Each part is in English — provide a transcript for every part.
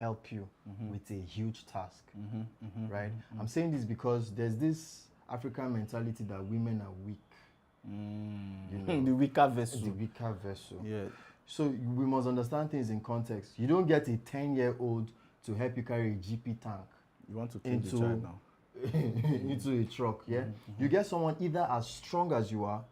help you with a huge task, right? I'm saying this because there's this African mentality that women are weak. You know, The weaker vessel. the weaker vessel. Yeah. So we must understand things in context. You don't get a 10-year-old to help you carry a GP tank You want to kill the child now. into a truck, yeah? You get someone either as strong as you are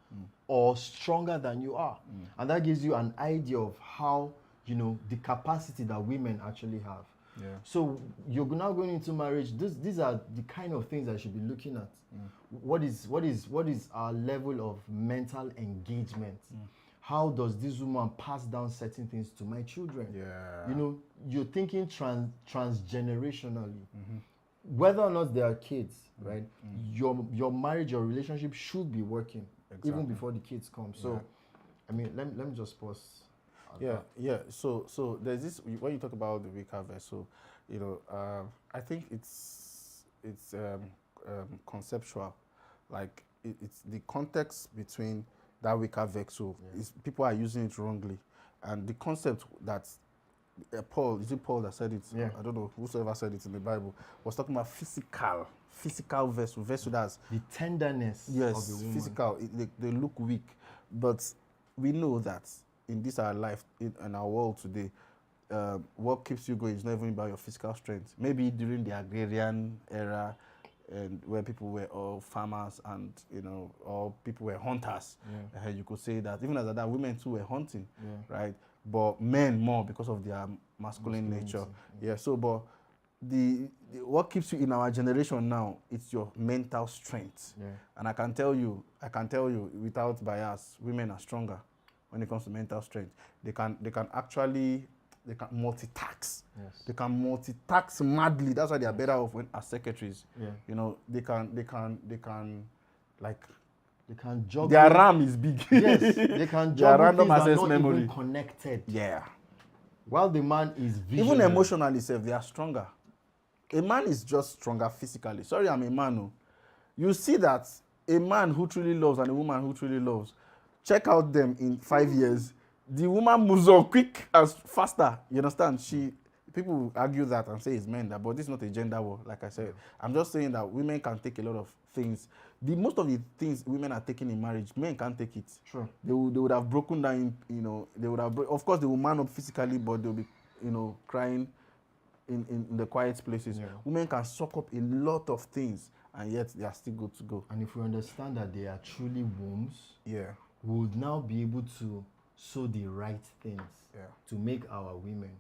or stronger than you are. And that gives you an idea of how, you know, the capacity that women actually have. Yeah. So you're now going into marriage. These are the kind of things I should be looking at. What is our level of mental engagement? How does this woman pass down certain things to my children? Yeah. You know, you're thinking transgenerationally. Whether or not they are kids, right? Your marriage, your relationship should be working even before the kids come. So, I mean, let me just pause. Yeah. So there's this when you talk about the weaker vessel, you know, I think it's conceptual, like it's the context between that weaker vessel. Is people are using it wrongly, and the concept that Paul, is it Paul that said it? Yeah. I don't know, whosoever said it in the Bible, was talking about physical vessel that's The tenderness of yes, the woman. physical. They look weak, but we know that in this our life, in our world today, what keeps you going is not even about your physical strength. Maybe during the agrarian era, and where people were all farmers and you know, or people were hunters, you could say that even as that women too were hunting, right? But men more because of their masculine nature. Yeah. So, but the what keeps you in our generation now, it's your mental strength. And I can tell you without bias, women are stronger when it comes to mental strength. They can actually multitask. They can multitask madly. That's why they are better off when as secretaries. You know, they can like They can juggle. their RAM is big. Yes, they can Their juggle random things that are access not memory. even connected. Yeah. While the man is visionary. Even emotionally, self, they are stronger. A man is just stronger physically. Sorry, I'm a man. Oh. You see that a man who truly loves and a woman who truly loves, check out them in 5 years. The woman moves on quick and faster. You understand? People will argue that and say it's men that, but this is not a gender war, like I said. I'm just saying that women can take a lot of things. Most of the things women are taking in marriage, men can't take it. Sure. They would have broken down, you know, of course they will man up physically, but they'll be, you know, crying in the quiet places. Women can suck up a lot of things and yet they are still good to go. And if we understand that they are truly wombs, we would now be able to sow the right things to make our women,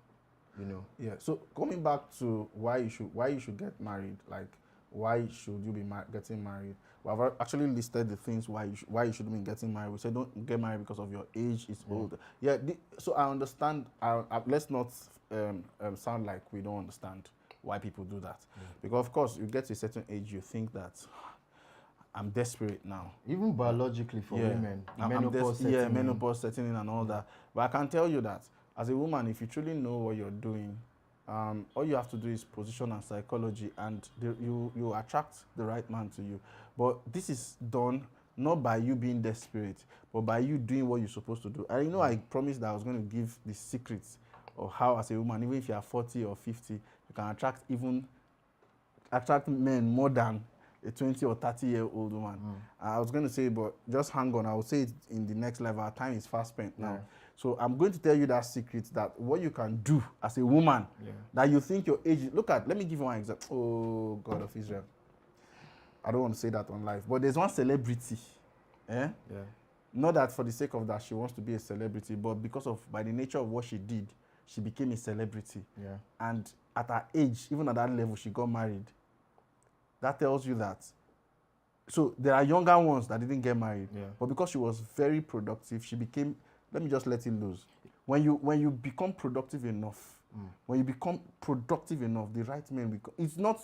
you know. Yeah. So coming back to why you should get married, like why should you be getting married? We have actually listed the things why you shouldn't be getting married. We said don't get married because of your age is old. Yeah. So I understand. Let's not sound like we don't understand why people do that, because of course you get to a certain age, you think that I'm desperate now. Even biologically for women, menopause setting in and all that. But I can tell you that as a woman, if you truly know what you're doing, all you have to do is position and psychology, and you attract the right man to you. But this is done not by you being desperate, but by you doing what you're supposed to do. And you know, I promised that I was going to give the secrets of how, as a woman, even if you are 40 or 50, you can attract men more than a 20 or 30-year-old woman. I was going to say, but just hang on. I will say it in the next level. Our time is fast spent now. So I'm going to tell you that secret, that what you can do as a woman, that you think your age. Let me give you one example. Oh, God of Israel. I don't want to say that on live, but there's one celebrity. Not that for the sake of that she wants to be a celebrity, but because of, by the nature of what she did, she became a celebrity. And at her age, even at that level, she got married. That tells you that. So there are younger ones that didn't get married, but because she was very productive, she became. Let me just let it loose. When you become productive enough, the right men it's not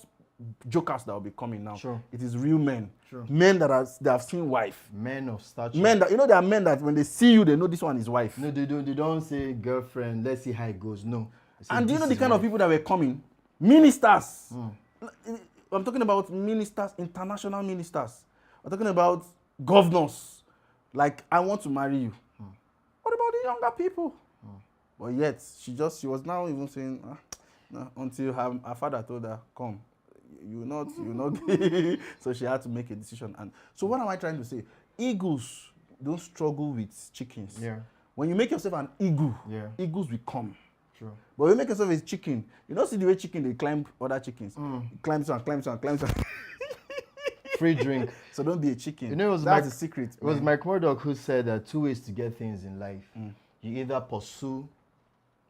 jokers that will be coming now. It is real men. Men that have seen wife. Men of stature. Men that, you know, there are men that when they see you, they know this one is wife. No, they don't say girlfriend, let's see how it goes. No. And do you know the kind of people that were coming? Ministers. I'm talking about ministers, international ministers. I'm talking about governors. Like, I want to marry you. What about the younger people? But yet, she was now even saying, No, until her father told her, come, you not. So she had to make a decision. And so what am I trying to say? Eagles don't struggle with chickens. Yeah. When you make yourself an eagle, Yeah. eagles will come. True. But when you make yourself a chicken, you don't see the way chicken they climb other chickens. It climbs on, climbs on, climbs on. Free drink. So don't be a chicken. You know, it was That's Mike- the secret. It was man. Mike Murdoch who said there are two ways to get things in life. You either pursue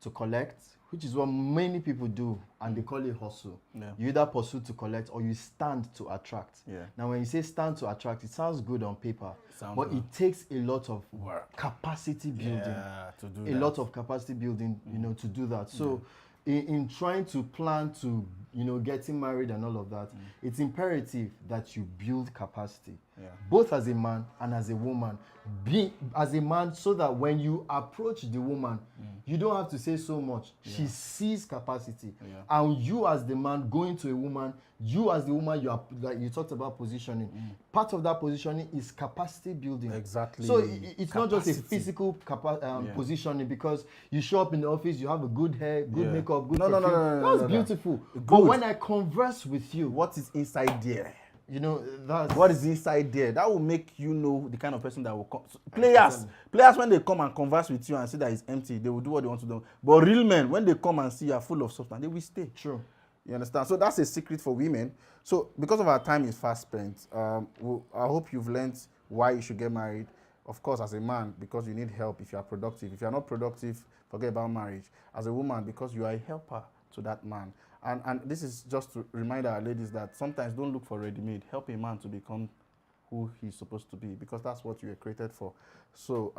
to collect, which is what many people do, and they call it hustle. Yeah. You either pursue to collect or you stand to attract. Yeah. Now, when you say stand to attract, it sounds good on paper, Sounds but good. it takes a lot of Work. capacity building. Yeah, to do A that. lot of capacity building, you know, to do that. So, in trying to plan to, you know, getting married and all of that, it's imperative that you build capacity, Yeah. both as a man and as a woman. Be as a man, so that when you approach the woman, you don't have to say so much. She sees capacity, Yeah. and you as the man going to a woman, you as the woman, you are like you talked about positioning. Part of that positioning is capacity building. Exactly. So it's not just a Capacity. physical Yeah. positioning, because you show up in the office, you have a good hair, good Yeah. makeup, good No, no, no, perfume. no, no, That's no, no. beautiful. Good. But when I converse with you, What is inside there? you know, that's What is inside there? That will make you know the kind of person that will come. So players, when they come and converse with you and see that it's empty, they will do what they want to do. But real men, when they come and see you are full of substance, they will stay. true. You understand? So that's a secret for women. So because of our time is fast spent, I hope you've learned why you should get married. Of course, as a man, because you need help if you are productive. If you are not productive, forget about marriage. As a woman, because you are a helper to that man. And this is just to remind our ladies that sometimes don't look for ready-made. Help a man to become who he's supposed to be, because that's what you were created for. So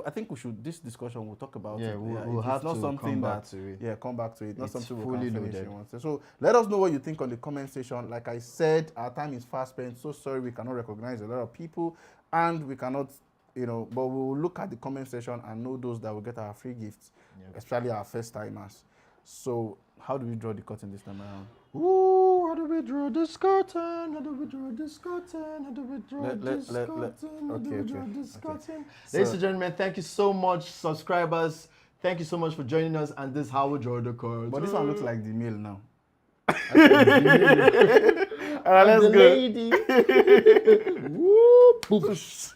I think this discussion, we'll talk about Yeah, it. we'll It's have not to something come back that, to it. Yeah, come back to it. Not It's something we fully can finish loaded. in one day. So let us know what you think on the comment section. Like I said, our time is fast spent. So sorry we cannot recognize a lot of people, and we cannot, but we'll look at the comment section and know those that will get our free gifts, especially our first timers. So how do we draw the curtain this time around? Ooh, how do we draw this curtain? How do we draw this curtain? How do we draw this curtain? How do we draw this curtain? Ladies and gentlemen, thank you so much, subscribers. Thank you so much for joining us, and this is how we draw the curtain. But this one looks like the male now. All right, let's go. Lady. Woo, poof.